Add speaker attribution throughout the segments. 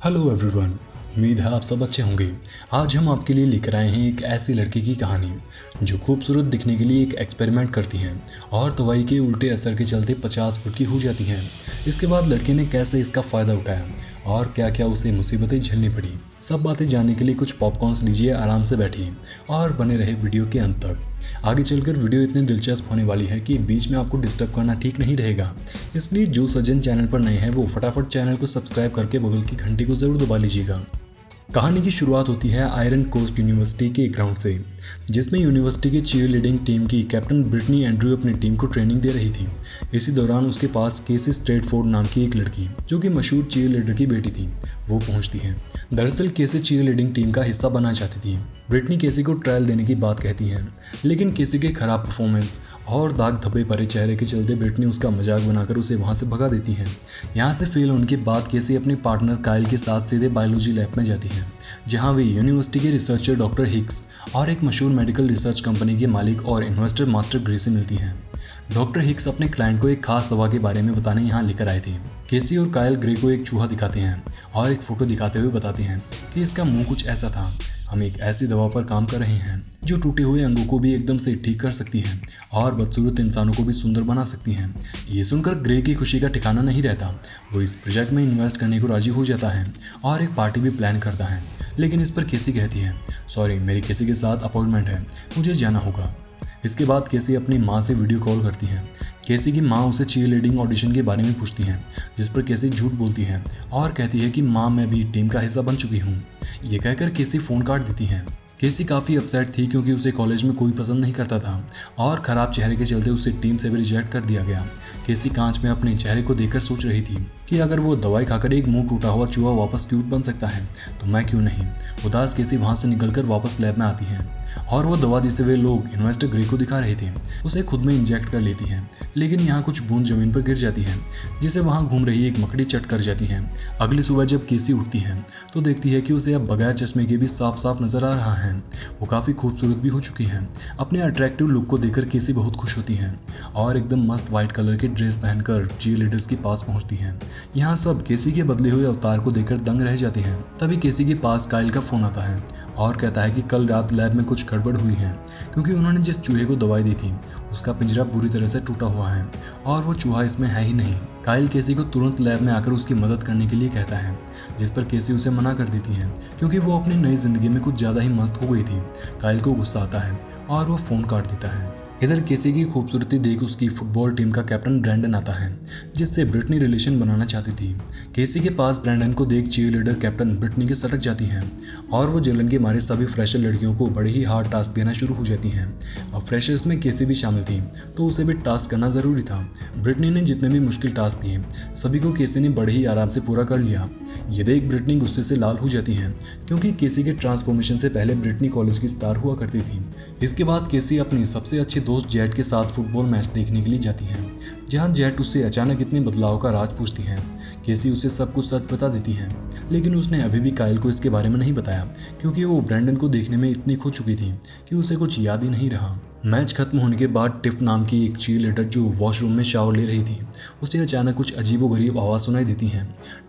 Speaker 1: Hello everyone. उम्मीद है आप सब अच्छे होंगे। आज हम आपके लिए लेकर आए हैं एक ऐसी लड़की की कहानी जो खूबसूरत दिखने के लिए एक एक्सपेरिमेंट करती है और दवाई के उल्टे असर के चलते 50 फुट की हो जाती है। इसके बाद लड़के ने कैसे इसका फ़ायदा उठाया और क्या क्या उसे मुसीबतें झेलनी पड़ी, सब बातें जानने के लिए कुछ पॉपकॉर्न्स लीजिए, आराम से बैठिए और बने रहे वीडियो के अंत तक। आगे चलकर वीडियो इतनी दिलचस्प होने वाली है कि बीच में आपको डिस्टर्ब करना ठीक नहीं रहेगा, इसलिए जो सज्जन चैनल पर नए हैं वो फटाफट चैनल को सब्सक्राइब करके बगल की घंटी को ज़रूर दबा लीजिएगा। कहानी की शुरुआत होती है आयरन कोस्ट यूनिवर्सिटी के ग्राउंड से, जिसमें यूनिवर्सिटी की चीयर लीडिंग टीम की कैप्टन ब्रिटनी एंड्रयू अपनी टीम को ट्रेनिंग दे रही थी। इसी दौरान उसके पास केसी स्ट्रेटफोर्ड नाम की एक लड़की, जो कि मशहूर चीयर लीडर की बेटी थी, वो पहुंचती है। दरअसल केसी चीयर लीडिंग टीम का हिस्सा बनना चाहती थी। ब्रिटनी केसी को ट्रायल देने की बात कहती है, लेकिन केसी के खराब परफॉर्मेंस और दाग धब्बे भरे चेहरे के चलते ब्रिटनी उसका मजाक बनाकर उसे वहां से भगा देती है। यहाँ से फेल होने के बाद केसी अपने पार्टनर काइल के साथ सीधे बायोलॉजी लैब में जाती है, जहां वे यूनिवर्सिटी के रिसर्चर डॉक्टर हिक्स और एक मशहूर मेडिकल रिसर्च कंपनी के मालिक और इन्वेस्टर मास्टर ग्रे से मिलती हैं। डॉक्टर हिक्स अपने क्लाइंट को एक खास दवा के बारे में बताने यहाँ लेकर आए थे। केसी और काइल ग्रे को एक चूहा दिखाते हैं और एक फोटो दिखाते हुए बताते हैं कि इसका मुंह कुछ ऐसा था। हम एक ऐसी दवा पर काम कर रहे हैं जो टूटे हुए अंगों को भी एकदम से ठीक कर सकती है और बदसूरत इंसानों को भी सुंदर बना सकती है। ये सुनकर ग्रे की खुशी का ठिकाना नहीं रहता। वो इस प्रोजेक्ट में इन्वेस्ट करने को राजी हो जाता है और एक पार्टी भी प्लान करता है, लेकिन इस पर केसी कहती है, सॉरी मेरी केसी के साथ अपॉइंटमेंट है, मुझे जाना होगा। इसके बाद केसी अपनी माँ से वीडियो कॉल करती है। केसी की माँ उसे चीयर लीडिंग ऑडिशन के बारे में पूछती है, जिस पर केसी झूठ बोलती है और कहती है कि माँ मैं भी टीम का हिस्सा बन चुकी हूँ। ये कहकर केसी फ़ोन काट देती है। केसी काफ़ी अपसेट थी क्योंकि उसे कॉलेज में कोई पसंद नहीं करता था और ख़राब चेहरे के चलते उसे टीम से भी रिजेक्ट कर दिया गया। केसी कांच में अपने चेहरे को देखकर सोच रही थी कि अगर वो दवाई खाकर एक मुंह टूटा हुआ चूहा वापस क्यूट बन सकता है तो मैं क्यों नहीं। उदास केसी वहाँ से निकलकर वापस लैब में आती है और वो दवा जिसे वे लोग इन्वेस्टर ग्रे को दिखा रहे थे उसे खुद में इंजेक्ट कर लेती है, लेकिन यहाँ कुछ बूंद जमीन पर गिर जाती है जिसे वहाँ घूम रही एक मकड़ी चट कर जाती है। अगली सुबह जब केसी उठती है तो देखती है कि उसे अब बगैर चश्मे के भी साफ साफ नजर आ रहा है। वो काफ़ी खूबसूरत भी हो चुकी है। अपने अट्रैक्टिव लुक को देखकर केसी बहुत खुश होती है और एकदम मस्त व्हाइट कलर की ड्रेस पहनकर चीयर लीडर्स के पास पहुंचती है। यहाँ सब केसी के बदले हुए अवतार को देखकर दंग रह जाते हैं। तभी केसी के पास काइल का फोन आता है और कहता है कि कल रात लैब में कुछ गड़बड़ हुई है, क्योंकि उन्होंने जिस चूहे को दवाई दी थी उसका पिंजरा बुरी तरह से टूटा हुआ है और वो चूहा इसमें है ही नहीं। काइल केसी को तुरंत लैब में आकर उसकी मदद करने के लिए कहता है, जिस पर केसी उसे मना कर देती है क्योंकि वो अपनी नई जिंदगी में कुछ ज़्यादा ही मस्त हो गई थी। काइल को गुस्सा आता है और वो फ़ोन काट देता है। इधर केसी की खूबसूरती देख उसकी फुटबॉल टीम का कैप्टन ब्रैंडन आता है, जिससे ब्रिटनी रिलेशन बनाना चाहती थी। केसी के पास ब्रैंडन को देख चीयर लीडर कैप्टन ब्रिटनी के सटक जाती हैं और वो जलन के मारे सभी फ्रेशर लड़कियों को बड़े ही हार्ड टास्क देना शुरू हो जाती हैं। अब फ्रेशर्स में केसी भी शामिल थी तो उसे भी टास्क करना ज़रूरी था। ब्रिटनी ने जितने भी मुश्किल टास्क दिए सभी को केसी ने बड़े ही आराम से पूरा कर लिया। ये देख ब्रिटनी गुस्से से लाल हो जाती है क्योंकि केसी के ट्रांसफॉर्मेशन से पहले ब्रिटनी कॉलेज की स्टार हुआ करती थी। इसके बाद केसी अपनी सबसे अच्छे दोस्त जेट के साथ फुटबॉल मैच देखने के लिए जाती है, जहां जेट उससे अचानक इतने बदलाव का राज पूछती है। केसी उसे सब कुछ सच बता देती है, लेकिन उसने अभी भी काइल को इसके बारे में नहीं बताया क्योंकि वो ब्रैंडन को देखने में इतनी खो चुकी थी कि उसे कुछ याद ही नहीं रहा। मैच खत्म होने के बाद टिफ नाम की एक चीयर लीडर जो वॉशरूम में शावर ले रही थी उसे अचानक कुछ अजीबोगरीब आवाज़ सुनाई देती है।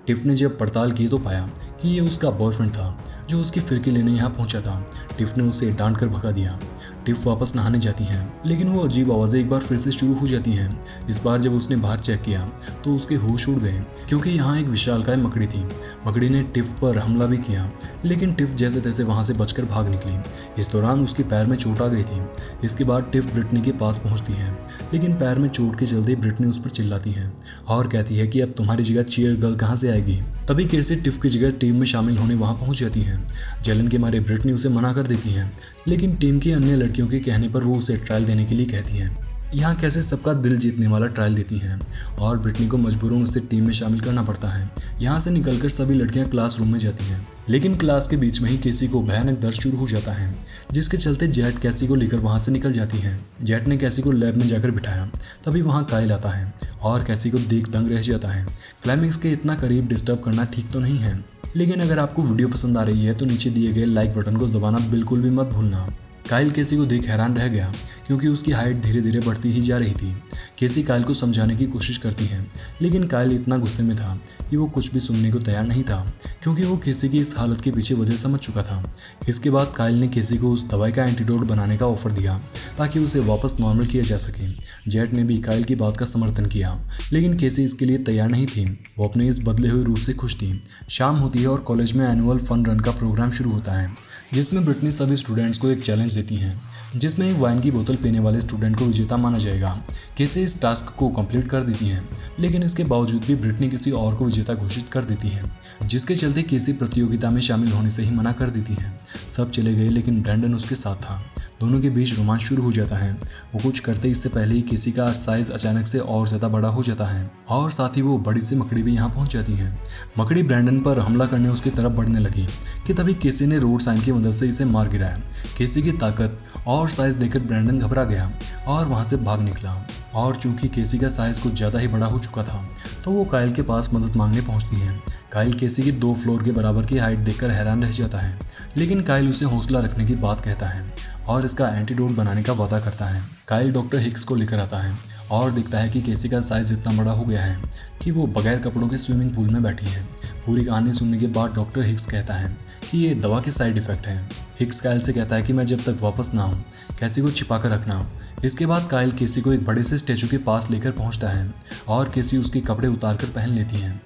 Speaker 1: टिफ ने जब पड़ताल की तो पाया कि ये उसका बॉयफ्रेंड था जो उसकी फिरकी लेने यहाँ पहुँचा था। टिफ ने उसे डांट कर भगा दिया। टिफ वापस नहाने जाती हैं, लेकिन वो अजीब आवाज़ें एक बार फिर से शुरू हो जाती हैं। इस बार जब उसने बाहर चेक किया तो उसके होश उड़ गए क्योंकि यहाँ एक विशालकाय मकड़ी थी। मकड़ी ने टिफ पर हमला भी किया, लेकिन टिफ जैसे तैसे वहाँ से बचकर भाग निकली। इस दौरान उसके पैर में चोट आ गई थी। इसके बाद टिफ ब्रिटनी के पास पहुँचती है, लेकिन पैर में चोट के चलते ब्रिटनी उस पर चिल्लाती है और कहती है कि अब तुम्हारी जगह चीयर गर्ल कहाँ से आएगी। तभी केसी टिफ की जगह टीम में शामिल होने वहाँ पहुँच जाती है। जलन के मारे ब्रिटनी उसे मना कर देती है, लेकिन टीम की अन्य लड़कियों के कहने पर वो उसे ट्रायल देने के लिए कहती है। यहाँ कैसे सबका दिल जीतने वाला ट्रायल देती हैं और ब्रिटनी को मजबूरन उसे टीम में शामिल करना पड़ता है। यहाँ से निकलकर सभी लड़कियाँ क्लासरूम में जाती हैं, लेकिन क्लास के बीच में ही केसी को भयानक दर्द शुरू हो जाता है, जिसके चलते जेट कैसी को लेकर वहाँ से निकल जाती है। जेट ने कैसी को लैब में जाकर बिठाया, तभी वहाँ काइल आता है और कैसी को देख दंग रह जाता है। क्लाइमेक्स के इतना करीब डिस्टर्ब करना ठीक तो नहीं है, लेकिन अगर आपको वीडियो पसंद आ रही है तो नीचे दिए गए लाइक बटन को दबाना बिल्कुल भी मत भूलना। काइल केसी को देख हैरान रह गया क्योंकि उसकी हाइट धीरे धीरे बढ़ती ही जा रही थी। केसी काइल को समझाने की कोशिश करती है, लेकिन काइल इतना गुस्से में था कि वो कुछ भी सुनने को तैयार नहीं था, क्योंकि वो केसी की इस हालत के पीछे वजह समझ चुका था। इसके बाद काइल ने केसी को उस दवाई का एंटीडोट बनाने का ऑफर दिया ताकि उसे वापस नॉर्मल किया जा सके। जेट ने भी काइल की बात का समर्थन किया, लेकिन केसी इसके लिए तैयार नहीं थी। वो अपने इस बदले हुए रूप से खुश थी। शाम होती है और कॉलेज में एनुअल फन रन का प्रोग्राम शुरू होता है, जिसमें ब्रिटनी सभी स्टूडेंट्स को एक चैलेंज देती है, जिसमें एक वाइन की बोतल पीने वाले स्टूडेंट को विजेता माना जाएगा। केसी इस टास्क को कंप्लीट कर देती है, लेकिन इसके बावजूद भी ब्रिटनी किसी और को विजेता घोषित कर देती है, जिसके चलते केसी प्रतियोगिता में शामिल होने से ही मना कर देती है। सब चले गए, लेकिन ब्रैंडन उसके साथ था। दोनों के बीच रोमांच शुरू हो जाता है। वो कुछ करते इससे पहले ही केसी का साइज अचानक से और ज़्यादा बड़ा हो जाता है, और साथ ही वो बड़ी सी मकड़ी भी यहाँ पहुँच जाती है। मकड़ी ब्रैंडन पर हमला करने उसकी तरफ बढ़ने लगी कि तभी केसी ने रोड साइन की मदद से इसे मार गिराया। केसी की ताकत और साइज देखकर ब्रैंडन घबरा गया और वहाँ से भाग निकला, और चूंकि केसी का साइज कुछ ज़्यादा ही बड़ा हो चुका था, तो वो काइल के पास मदद मांगने पहुँचती है। काइल केसी की 2 फ्लोर के बराबर की हाइट देखकर हैरान रह जाता है, लेकिन काइल उसे हौसला रखने की बात कहता है और इसका एंटीडोट बनाने का वादा करता है। काइल डॉक्टर हिक्स को लेकर आता है और दिखता है कि केसी का साइज इतना बड़ा हो गया है कि वो बगैर कपड़ों के स्विमिंग पूल में बैठी है। पूरी कहानी सुनने के बाद डॉक्टर हिक्स कहता है कि ये दवा के साइड इफेक्ट हैं। हिक्स काइल से कहता है कि मैं जब तक वापस ना आऊँ केसी को छिपा कर रखना। इसके बाद काइल केसी को एक बड़े से स्टैचू के पास लेकर पहुँचता है और केसी उसके कपड़े उतार कर पहन लेती है।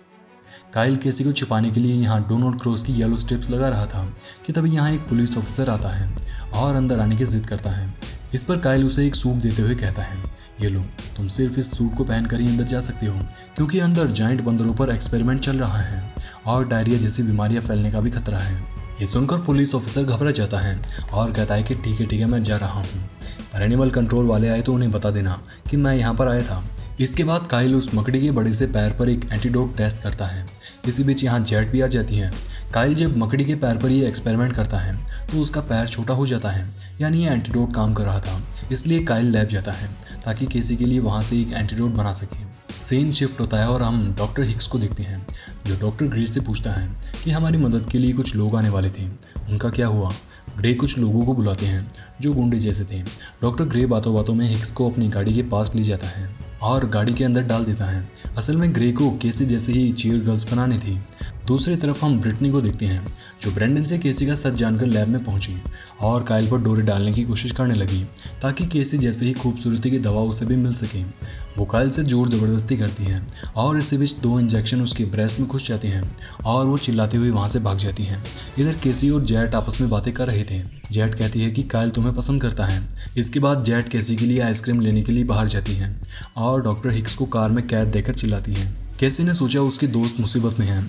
Speaker 1: काइल केसी को छिपाने के लिए यहाँ डू नॉट क्रॉस की येलो स्ट्रिप्स लगा रहा था कि तभी यहाँ एक पुलिस ऑफिसर आता है और अंदर आने की जिद करता है। इस पर काइल उसे एक सूट देते हुए कहता है, ये लो, तुम सिर्फ इस सूट को पहनकर ही अंदर जा सकते हो, क्योंकि अंदर जाइंट बंदरों पर एक्सपेरिमेंट चल रहा है और डायरिया जैसी बीमारियां फैलने का भी खतरा है। ये सुनकर पुलिस ऑफिसर घबरा जाता है और कहता है कि ठीक है मैं जा रहा हूँ, पर एनिमल कंट्रोल वाले आए तो उन्हें बता देना कि मैं यहाँ पर आया था। इसके बाद काइल उस मकड़ी के बड़े से पैर पर एक एंटीडोट टेस्ट करता है। इसी बीच यहाँ जेट भी आ जाती है। काइल जब मकड़ी के पैर पर ये एक्सपेरिमेंट करता है तो उसका पैर छोटा हो जाता है, यानी ये एंटीडोट काम कर रहा था। इसलिए काइल लैब जाता है ताकि केसी के लिए वहाँ से एक एंटीडोट बना सके। सीन शिफ्ट होता है और हम डॉक्टर हिक्स को देखते हैं, जो डॉक्टर ग्रे से पूछता है कि हमारी मदद के लिए कुछ लोग आने वाले थे, उनका क्या हुआ। ग्रे कुछ लोगों को बुलाते हैं जो गुंडे जैसे थे। डॉक्टर ग्रे बातों बातों में हिक्स को अपनी गाड़ी के पास ले जाता है और गाड़ी के अंदर डाल देता है। असल में ग्रे को केसी जैसे ही चीयर गर्ल्स बनानी थी। दूसरी तरफ हम ब्रिटनी को देखते हैं, जो ब्रैंडन से केसी का सच जानकर लैब में पहुंची और काइल पर डोरे डालने की कोशिश करने लगी ताकि केसी जैसे ही खूबसूरती की दवा उसे भी मिल सके। वो काइल से जोर ज़बरदस्ती करती है और इसी बीच 2 इंजेक्शन उसके ब्रेस्ट में घुस जाते हैं और वो चिल्लाती हुई वहाँ से भाग जाती है। इधर केसी और जेट आपस में बातें कर रहे थे। जेट कहती है कि काइल तुम्हें पसंद करता है। इसके बाद जेट केसी के लिए आइसक्रीम लेने के लिए बाहर जाती है और डॉक्टर हिक्स को कार में कैद देकर चिल्लाती है। केसी ने सोचा उसकी दोस्त मुसीबत में है,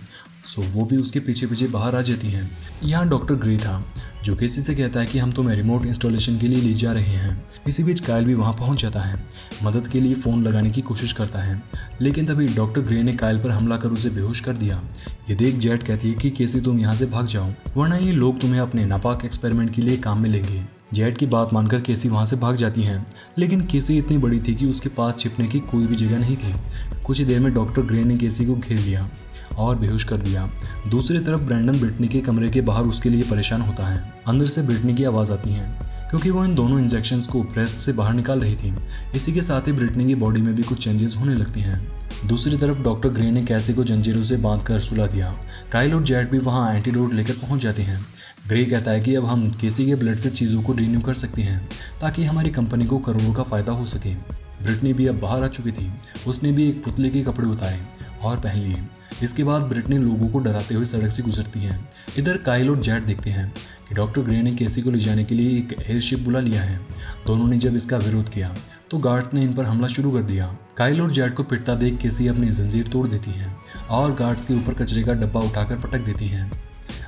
Speaker 1: सो वो भी उसके पीछे पीछे बाहर आ जाती है। यहाँ डॉक्टर ग्रे था, जो केसी से कहता है कि हम तुम्हें रिमोट इंस्टॉलेशन के लिए ले जा रहे हैं। इसी बीच काइल भी वहाँ पहुँच जाता है, मदद के लिए फ़ोन लगाने की कोशिश करता है, लेकिन तभी डॉक्टर ग्रे ने काइल पर हमला कर उसे बेहोश कर दिया। ये देख जेट कहती है कि केसी तुम यहाँ से भाग जाओ, वरना ये लोग तुम्हें अपने नापाक एक्सपेरिमेंट के लिए काम में लेंगे। जेट की बात मानकर केसी वहाँ से भाग जाती है, लेकिन केसी इतनी बड़ी थी कि उसके पास छिपने की कोई भी जगह नहीं थी। कुछ ही देर में डॉक्टर ग्रे ने केसी को घेर लिया और बेहोश कर दिया। दूसरी तरफ ब्रैंडन ब्रिटनी के कमरे के बाहर उसके लिए परेशान होता है। अंदर से ब्रिटनी की आवाज़ आती है क्योंकि वो इन दोनों इंजेक्शंस को ब्रेस्ट से बाहर निकाल रही थी। इसी के साथ ही ब्रिटनी की बॉडी में भी कुछ चेंजेस होने लगती हैं। दूसरी तरफ डॉक्टर ग्रे ने कैसी को जंजीरों से बांधकर सुला दिया। काइल और जेट भी वहाँ एंटीडोट लेकर पहुँच जाते हैं। ग्रे कहता है कि अब हम केसी के ब्लड से चीज़ों को रिन्यू कर सकते हैं ताकि हमारी कंपनी को करोड़ों का फ़ायदा हो सके। ब्रिटनी भी अब बाहर आ चुकी थी। उसने भी एक पुतले के कपड़े उतारे और पहन लिए। इसके बाद ब्रिटनी लोगों को डराते हुए सड़क से गुजरती है। इधर काइल और जेट देखते हैं कि डॉक्टर ग्रे ने केसी को ले जाने के लिए एक एयरशिप बुला लिया है। दोनों ने जब इसका विरोध किया तो गार्ड्स ने इन पर हमला शुरू कर दिया। काइल और जेट को पिटता देख केसी अपनी जंजीर तोड़ देती है और गार्ड्स के ऊपर कचरे का डब्बा उठाकर पटक देती है।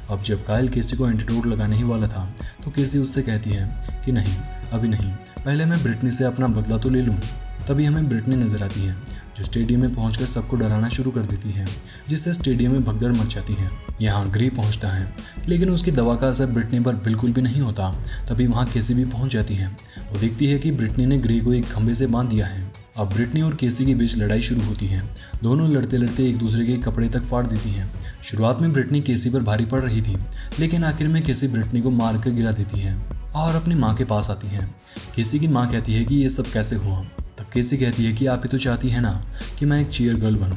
Speaker 1: अब जब काइल केसी को एंटीडोट लगाने ही वाला था तो केसी उससे कहती है कि नहीं, अभी नहीं, पहले मैं ब्रिटनी से अपना बदला तो ले लूँ। तभी हमें ब्रिटनी नजर आती है, जो स्टेडियम में पहुंचकर सबको डराना शुरू कर देती है, जिससे स्टेडियम में भगदड़ मच जाती है। यहाँ ग्रे पहुंचता है, लेकिन उसकी दवा का असर ब्रिटनी पर बिल्कुल भी नहीं होता। तभी वहाँ केसी भी पहुंच जाती है। वो देखती है कि ब्रिटनी ने ग्रे को एक खंभे से बांध दिया है। अब ब्रिटनी और केसी के बीच लड़ाई शुरू होती है। दोनों लड़ते लड़ते एक दूसरे के कपड़े तक फाड़ देती हैं। शुरुआत में ब्रिटनी केसी पर भारी पड़ रही थी, लेकिन आखिर में केसी ब्रिटनी को मार कर गिरा देती है और अपनी माँ के पास आती हैं। केसी की माँ कहती है कि ये सब कैसे हुआ। तब केसी कहती है कि आप ही तो चाहती है ना कि मैं एक चीयर गर्ल बनूं,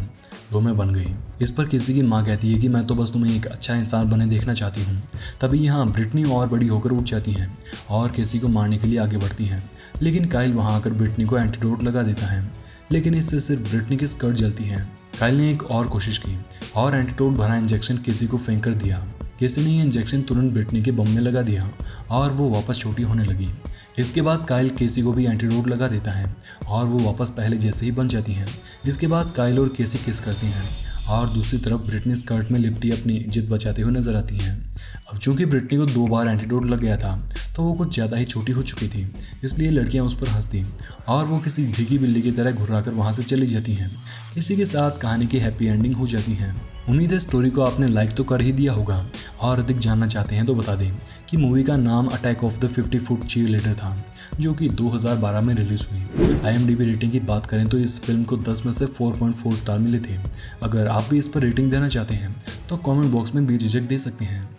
Speaker 1: वो मैं बन गई। इस पर केसी की माँ कहती है कि मैं तो बस तुम्हें एक अच्छा इंसान बने देखना चाहती हूँ। तभी यहाँ ब्रिटनी और बड़ी होकर उठ जाती हैं और केसी को मारने के लिए आगे बढ़ती हैं, लेकिन काइल वहाँ आकर ब्रिटनी को एंटीडोट लगा देता है, लेकिन इससे सिर्फ ब्रिटनी की स्कर्ट जलती है। काइल ने एक और कोशिश की और एंटीडोट भरा इंजेक्शन केसी को फेंक कर दिया। केसी ने ये इंजेक्शन तुरंत ब्रिटनी के बम में लगा दिया और वो वापस छोटी होने लगी। इसके बाद काइल केसी को भी एंटीडोट लगा देता है और वो वापस पहले जैसे ही बन जाती हैं। इसके बाद काइल और केसी किस करती हैं और दूसरी तरफ ब्रिटनी स्कर्ट में लिपटी अपनी इज्जत बचाते हुए नजर आती हैं। अब चूंकि ब्रिटनी को 2 बार एंटीडोट लग गया था तो वो कुछ ज़्यादा ही छोटी हो चुकी थी, इसलिए लड़कियां उस पर हंसती और वो किसी भीगी बिल्ली की तरह घुर्राकर वहाँ से चली जाती हैं। इसी के साथ कहानी की हैप्पी एंडिंग हो जाती है। उम्मीद है स्टोरी को आपने लाइक तो कर ही दिया होगा, और अधिक जानना चाहते हैं तो बता दें कि मूवी का नाम attack of the 50 foot cheerleader था, जो कि 2012 में रिलीज हुई। IMDb रेटिंग की बात करें तो इस फिल्म को 10 में से 4.4 स्टार मिले थे। अगर आप भी इस पर रेटिंग देना चाहते हैं तो कमेंट बॉक्स में बेझिझक दे सकते हैं।